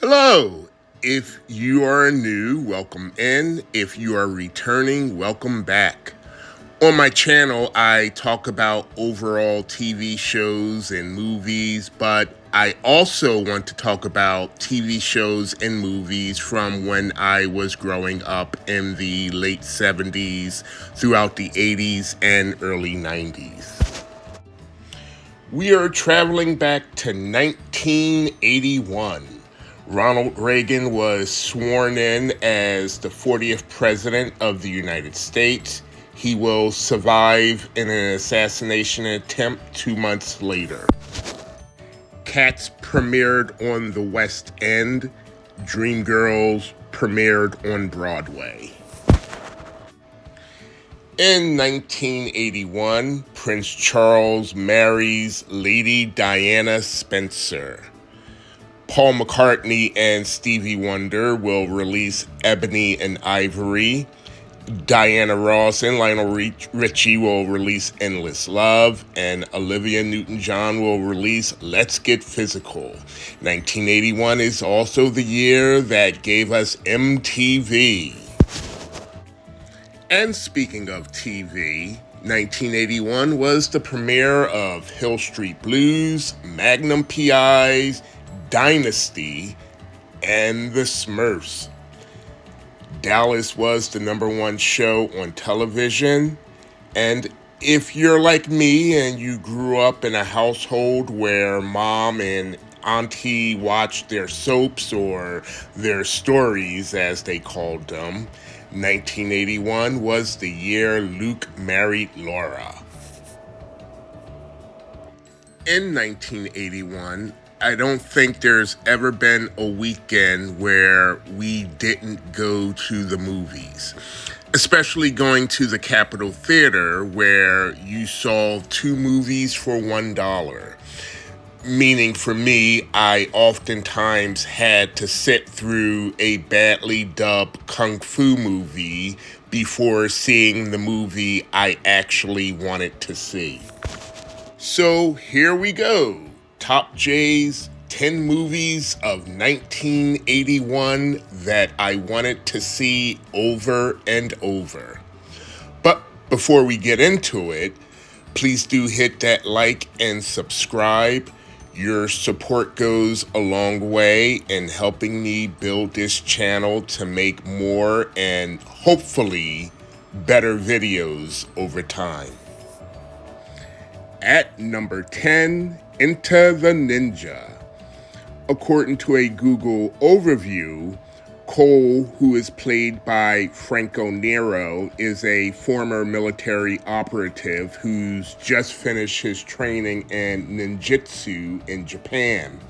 Hello. If you are new, welcome in. If you are returning, welcome back. On my channel, I talk about overall TV shows and movies, but I also want to talk about TV shows and movies from when I was growing up in the late 70s, throughout the 80s, and early 90s. We are traveling back to 1981. Ronald Reagan was sworn in as the 40th President of the United States. He will survive in an assassination attempt 2 months later. Cats premiered on the West End. Dreamgirls premiered on Broadway. In 1981, Prince Charles marries Lady Diana Spencer. Paul McCartney and Stevie Wonder will release Ebony and Ivory. Diana Ross and Lionel Richie will release Endless Love, and Olivia Newton-John will release Let's Get Physical. 1981 is also the year that gave us MTV. And speaking of TV, 1981 was the premiere of Hill Street Blues, Magnum PIs, Dynasty, and The Smurfs. Dallas was the #1 show on television, and if you're like me and you grew up in a household where mom and auntie watched their soaps or their stories, as they called them, 1981 was the year Luke married Laura. In 1981, I don't think there's ever been a weekend where we didn't go to the movies, especially going to the Capitol Theater where you saw 2 movies for $1. Meaning for me, I oftentimes had to sit through a badly dubbed kung fu movie before seeing the movie I actually wanted to see. So here we go. Top J's 10 movies of 1981 that I wanted to see over and over. But before we get into it, please do hit that like and subscribe. Your support goes a long way in helping me build this channel to make more and hopefully better videos over time. At number 10, Enter the Ninja. According to a Google overview, Cole, who is played by Franco Nero, is a former military operative who's just finished his training in ninjutsu in Japan.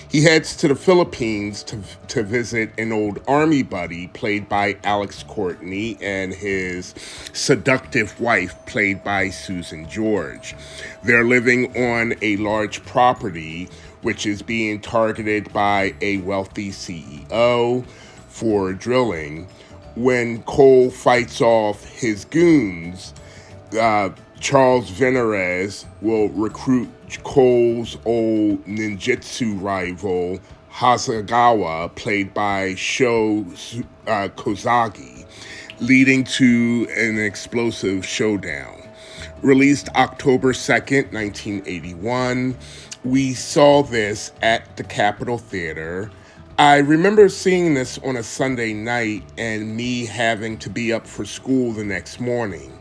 He heads to the Philippines to visit an old army buddy played by Alex Courtney and his seductive wife played by Susan George. They're living on a large property which is being targeted by a wealthy CEO for drilling. When Cole fights off his goons, Charles Veneres will recruit Cole's old ninjutsu rival, Hasegawa, played by Sho Kozagi, leading to an explosive showdown. Released October 2nd, 1981, we saw this at the Capitol Theater. I remember seeing this on a Sunday night and me having to be up for school the next morning.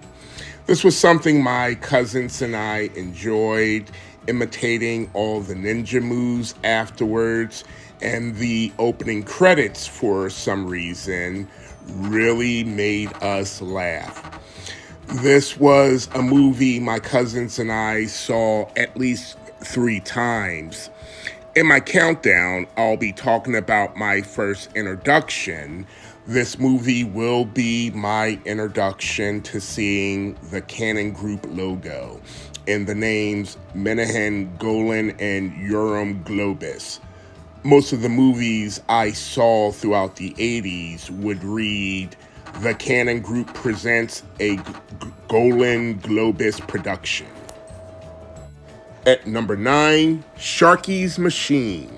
This was something my cousins and I enjoyed, imitating all the ninja moves afterwards, and the opening credits, for some reason, really made us laugh. This was a movie my cousins and I saw at least 3 times. In my countdown, I'll be talking about my first introduction. This movie will be my introduction to seeing the Cannon Group logo and the names Menahem Golan and Yoram Globus. Most of the movies I saw throughout the 80s would read, "The Cannon Group presents a Golan Globus production." At number 9, Sharky's Machine.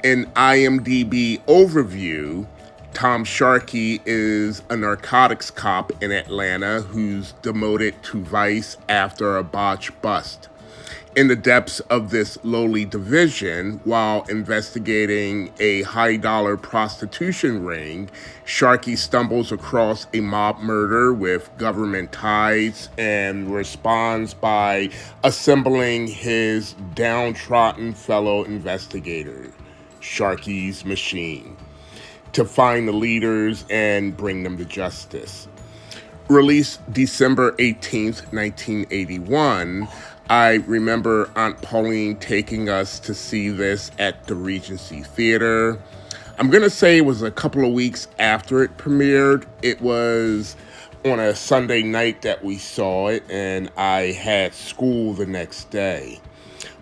An IMDb overview: Tom Sharkey is a narcotics cop in Atlanta who's demoted to Vice after a botched bust. In the depths of this lowly division, while investigating a high-dollar prostitution ring, Sharkey stumbles across a mob murder with government ties and responds by assembling his downtrodden fellow investigators, Sharkey's Machine, to find the leaders and bring them to justice. Released December 18th, 1981, I remember Aunt Pauline taking us to see this at the Regency Theater. I'm going to say it was a couple of weeks after it premiered. It was on a Sunday night that we saw it, and I had school the next day.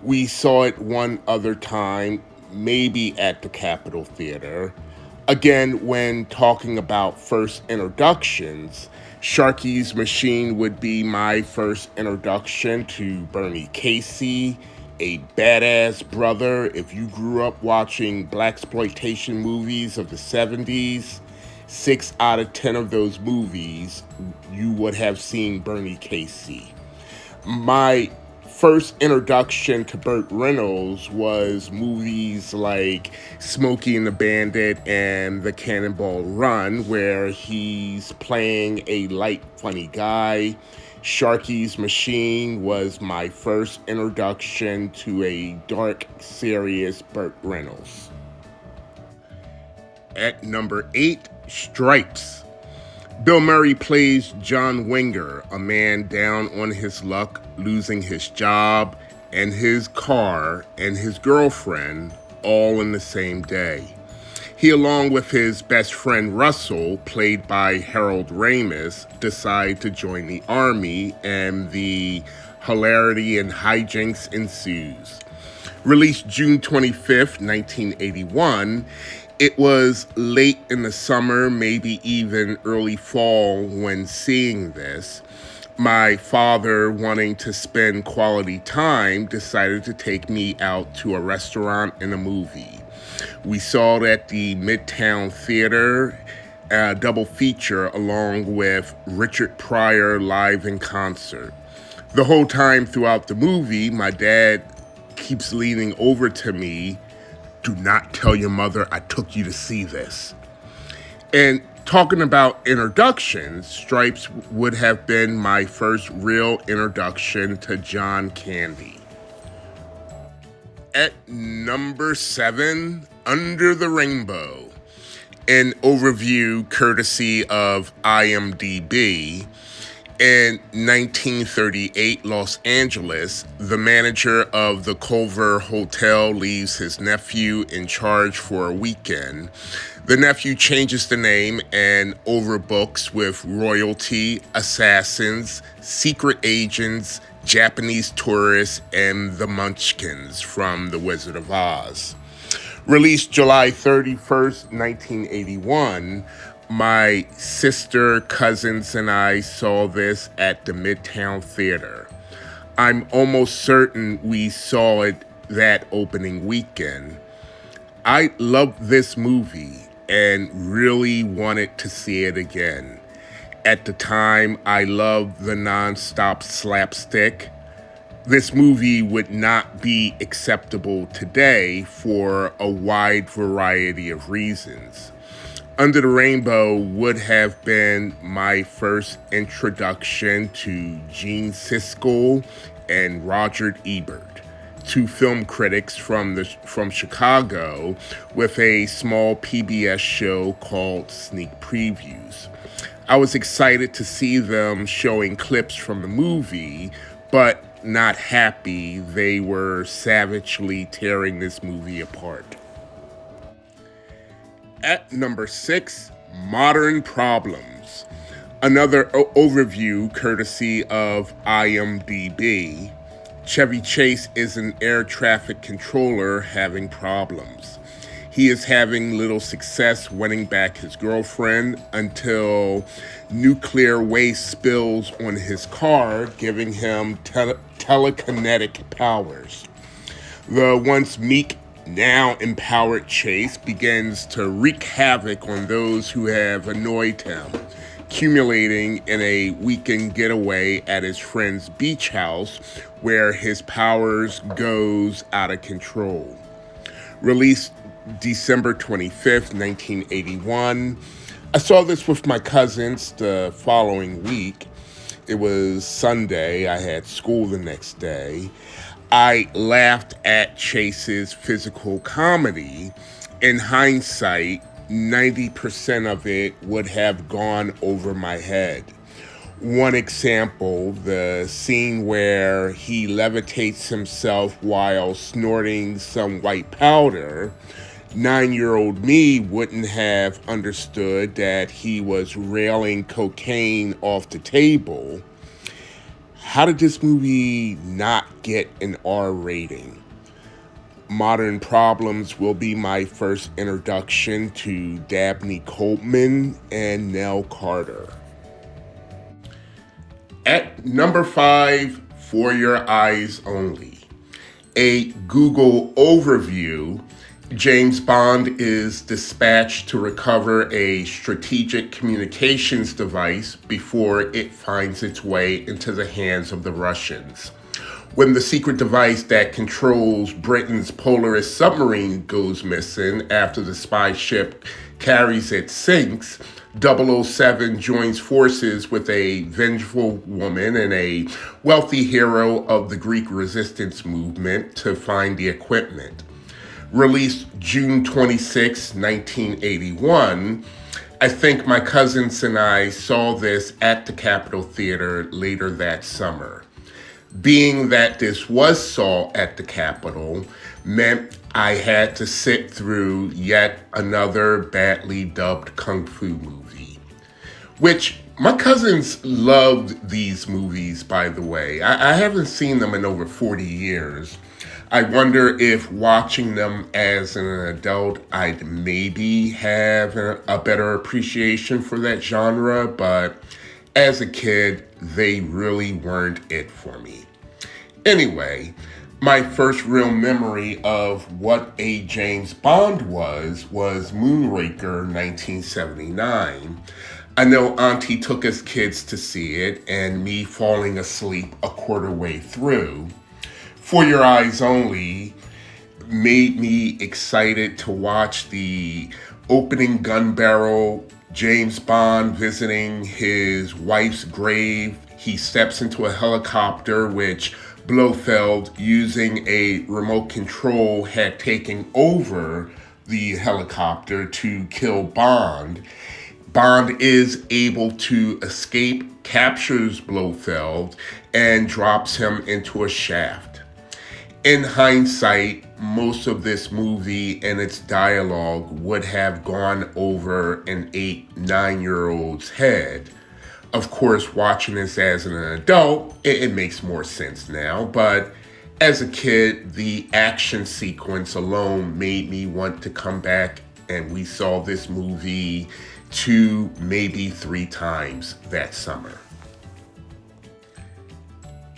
We saw it one other time, maybe at the Capitol Theater. Again, when talking about first introductions, Sharkey's Machine would be my first introduction to Bernie Casey, a badass brother. If you grew up watching blaxploitation movies of the 70s, 6 out of 10 of those movies, you would have seen Bernie Casey. My first introduction to Burt Reynolds was movies like Smokey and the Bandit and The Cannonball Run, where he's playing a light, funny guy. Sharkey's Machine was my first introduction to a dark, serious Burt Reynolds. At number 8, Stripes. Bill Murray plays John Winger, a man down on his luck, losing his job and his car and his girlfriend all in the same day. He, along with his best friend Russell, played by Harold Ramis, decide to join the army, and the hilarity and hijinks ensues. Released June 25th, 1981, it was late in the summer, maybe even early fall when seeing this. My father, wanting to spend quality time, decided to take me out to a restaurant and a movie. We saw it at the Midtown Theater, a double feature along with Richard Pryor live in concert. The whole time throughout the movie, my dad keeps leaning over to me, "Do not tell your mother I took you to see this." And talking about introductions, Stripes would have been my first real introduction to John Candy. At number 7, Under the Rainbow. An overview courtesy of IMDb. In 1938 Los Angeles, the manager of the Culver Hotel leaves his nephew in charge for a weekend. The nephew changes the name and overbooks with royalty, assassins, secret agents, Japanese tourists, and the Munchkins from The Wizard of Oz. Released July 31st, 1981, my sister, cousins, and I saw this at the Midtown Theater. I'm almost certain we saw it that opening weekend. I loved this movie and really wanted to see it again. At the time, I loved the non-stop slapstick. This movie would not be acceptable today for a wide variety of reasons. Under the Rainbow would have been my first introduction to Gene Siskel and Roger Ebert, two film critics from Chicago, with a small PBS show called Sneak Previews. I was excited to see them showing clips from the movie, but not happy they were savagely tearing this movie apart. At number 6, Modern Problems. Another overview courtesy of IMDb. Chevy Chase is an air traffic controller having problems. He is having little success winning back his girlfriend until nuclear waste spills on his car, giving him telekinetic powers. The once meek now empowered Chase begins to wreak havoc on those who have annoyed him, accumulating in a weekend getaway at his friend's beach house where his powers goes out of control. Released December 25th, 1981. I saw this with my cousins the following week. It was Sunday. I had school the next day. I laughed at Chase's physical comedy. In hindsight, 90% of it would have gone over my head. One example, the scene where he levitates himself while snorting some white powder. 9-year-old me wouldn't have understood that he was railing cocaine off the table. How did this movie not get an R rating? Modern Problems will be my first introduction to Dabney Coleman and Nell Carter. At number 5, For Your Eyes Only. A Google overview. James Bond is dispatched to recover a strategic communications device before it finds its way into the hands of the Russians. When the secret device that controls Britain's Polaris submarine goes missing after the spy ship carries it sinks, 007 joins forces with a vengeful woman and a wealthy hero of the Greek resistance movement to find the equipment. Released June 26, 1981, I think my cousins and I saw this at the Capitol Theater later that summer. Being that this was saw at the Capitol meant I had to sit through yet another badly dubbed kung fu movie, which my cousins loved these movies, by the way. I haven't seen them in over 40 years. I wonder if watching them as an adult, I'd maybe have a better appreciation for that genre, but as a kid, they really weren't it for me. Anyway, my first real memory of what a James Bond was Moonraker 1979. I know Auntie took us kids to see it, and me falling asleep a quarter way through. For Your Eyes Only made me excited to watch the opening gun barrel, James Bond visiting his wife's grave. He steps into a helicopter, which Blofeld, using a remote control, had taken over the helicopter to kill Bond. Bond is able to escape, captures Blofeld, and drops him into a shaft. In hindsight, most of this movie and its dialogue would have gone over an 8-9-year-old's head. Of course, watching this as an adult, it makes more sense now, but as a kid, the action sequence alone made me want to come back, and we saw this movie 2, maybe 3 times that summer.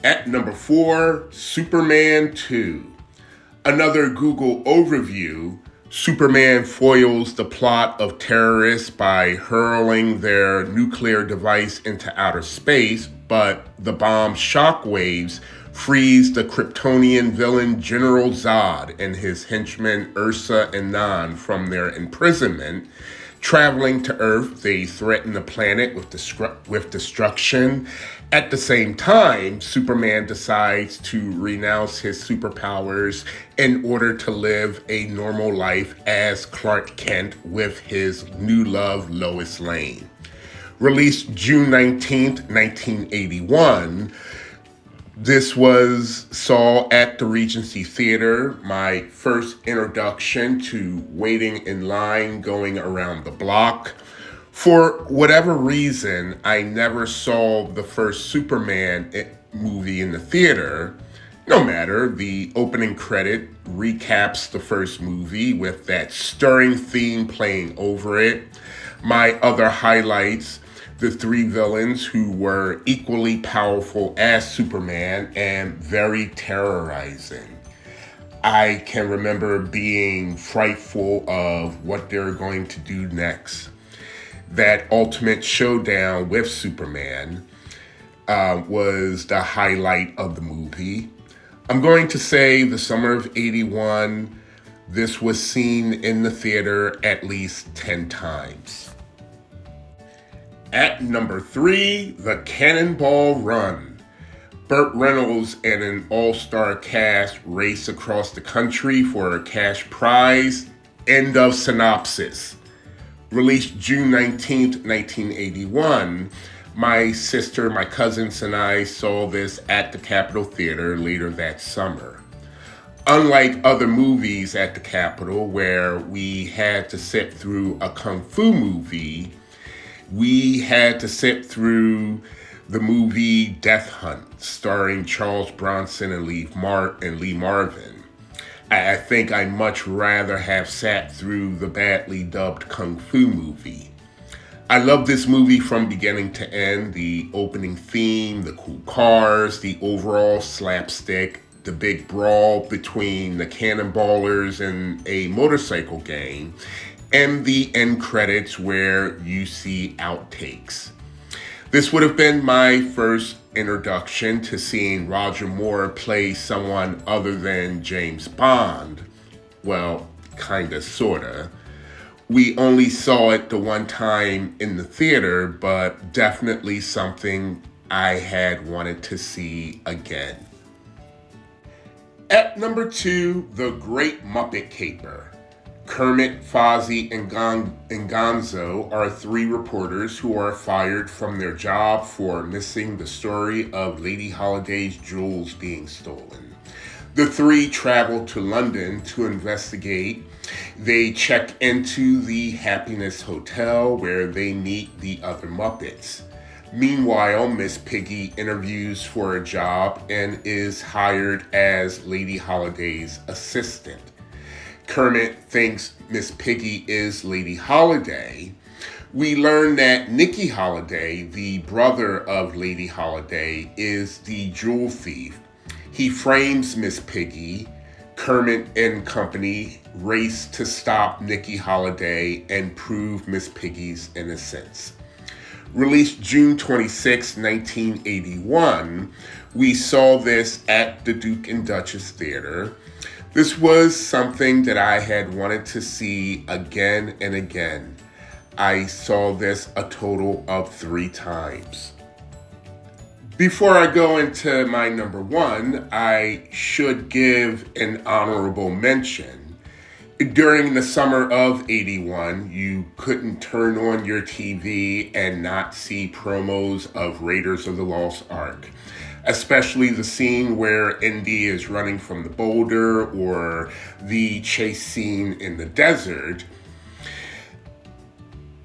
At number 4, Superman 2. Another Google overview. Superman foils the plot of terrorists by hurling their nuclear device into outer space, but the bomb's shockwaves frees the Kryptonian villain General Zod and his henchmen Ursa and Nan from their imprisonment. Traveling to Earth, they threaten the planet with destruction. At the same time, Superman decides to renounce his superpowers in order to live a normal life as Clark Kent with his new love, Lois Lane. Released June 19th, 1981, this was saw at the Regency Theater, my first introduction to waiting in line, going around the block. For whatever reason, I never saw the first Superman movie in the theater. No matter, the opening credit recaps the first movie with that stirring theme playing over it. My other highlights: the 3 villains who were equally powerful as Superman and very terrorizing. I can remember being frightful of what they're going to do next. That ultimate showdown with Superman was the highlight of the movie. I'm going to say the summer of 81, this was seen in the theater at least 10 times. At number 3, The Cannonball Run. Burt Reynolds and an all-star cast race across the country for a cash prize. End of synopsis. Released June 19th, 1981, my sister, my cousins, and I saw this at the Capitol Theater later that summer. Unlike other movies at the Capitol where we had to sit through a kung fu movie, we had to sit through the movie Death Hunt, starring Charles Bronson and Lee Marvin. I think I'd much rather have sat through the badly dubbed Kung Fu movie. I love this movie from beginning to end. The opening theme, the cool cars, the overall slapstick, the big brawl between the Cannonballers and a motorcycle gang, and the end credits where you see outtakes. This would have been my first introduction to seeing Roger Moore play someone other than James Bond. Well, kinda, sorta. We only saw it the one time in the theater, but definitely something I had wanted to see again. At number 2, The Great Muppet Caper. Kermit, Fozzie, and Gonzo are 3 reporters who are fired from their job for missing the story of Lady Holiday's jewels being stolen. The 3 travel to London to investigate. They check into the Happiness Hotel where they meet the other Muppets. Meanwhile, Miss Piggy interviews for a job and is hired as Lady Holiday's assistant. Kermit thinks Miss Piggy is Lady Holiday. We learn that Nicky Holiday, the brother of Lady Holiday, is the jewel thief. He frames Miss Piggy. Kermit and company race to stop Nicky Holiday and prove Miss Piggy's innocence. Released June 26, 1981, we saw this at the Duke and Duchess Theater. This was something that I had wanted to see again and again. I saw this a total of 3 times. Before I go into my number 1, I should give an honorable mention. During the summer of 81, you couldn't turn on your TV and not see promos of Raiders of the Lost Ark. Especially the scene where Indy is running from the boulder or the chase scene in the desert.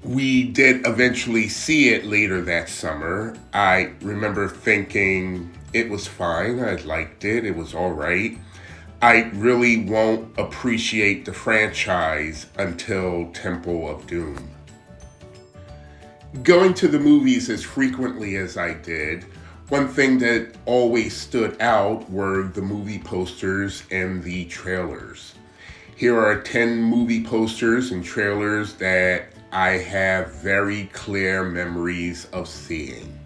We did eventually see it later that summer. I remember thinking it was fine. I liked it. It was all right. I really won't appreciate the franchise until Temple of Doom. Going to the movies as frequently as I did, one thing that always stood out were the movie posters and the trailers. Here are 10 movie posters and trailers that I have very clear memories of seeing.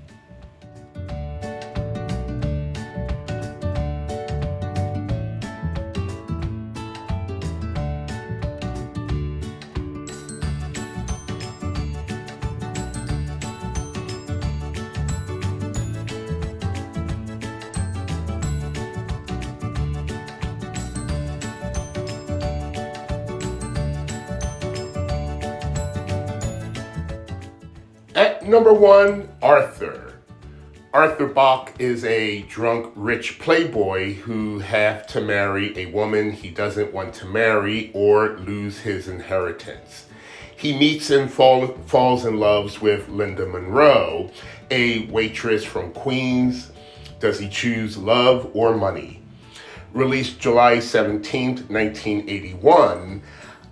At number 1, Arthur. Arthur Bach is a drunk, rich playboy who has to marry a woman he doesn't want to marry or lose his inheritance. He meets and falls in love with Linda Monroe, a waitress from Queens. Does he choose love or money? Released July 17th, 1981,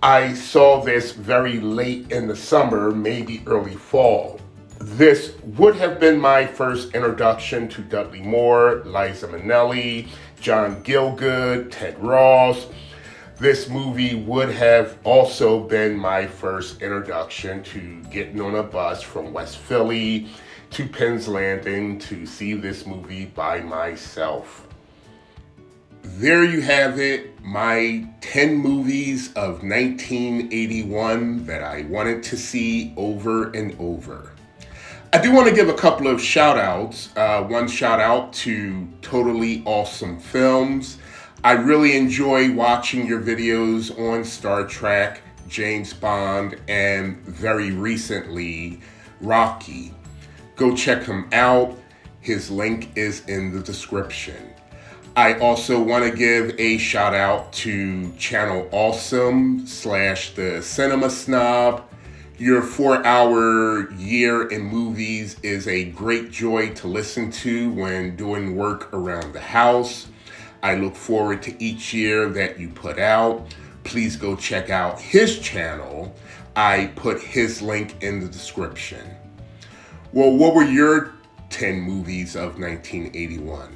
I saw this very late in the summer, maybe early fall. This would have been my first introduction to Dudley Moore, Liza Minnelli, John Gielgud, Ted Ross. This movie would have also been my first introduction to getting on a bus from West Philly to Penn's Landing to see this movie by myself. There you have it, my 10 movies of 1981 that I wanted to see over and over. I do want to give a couple of shout outs. One shout out to Totally Awesome Films. I really enjoy watching your videos on Star Trek, James Bond, and very recently, Rocky. Go check him out. His link is in the description. I also want to give a shout out to Channel Awesome / The Cinema Snob. Your 4-hour year in movies is a great joy to listen to when doing work around the house. I look forward to each year that you put out. Please go check out his channel. I put his link in the description. Well, what were your 10 movies of 1981?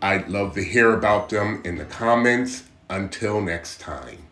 I'd love to hear about them in the comments. Until next time.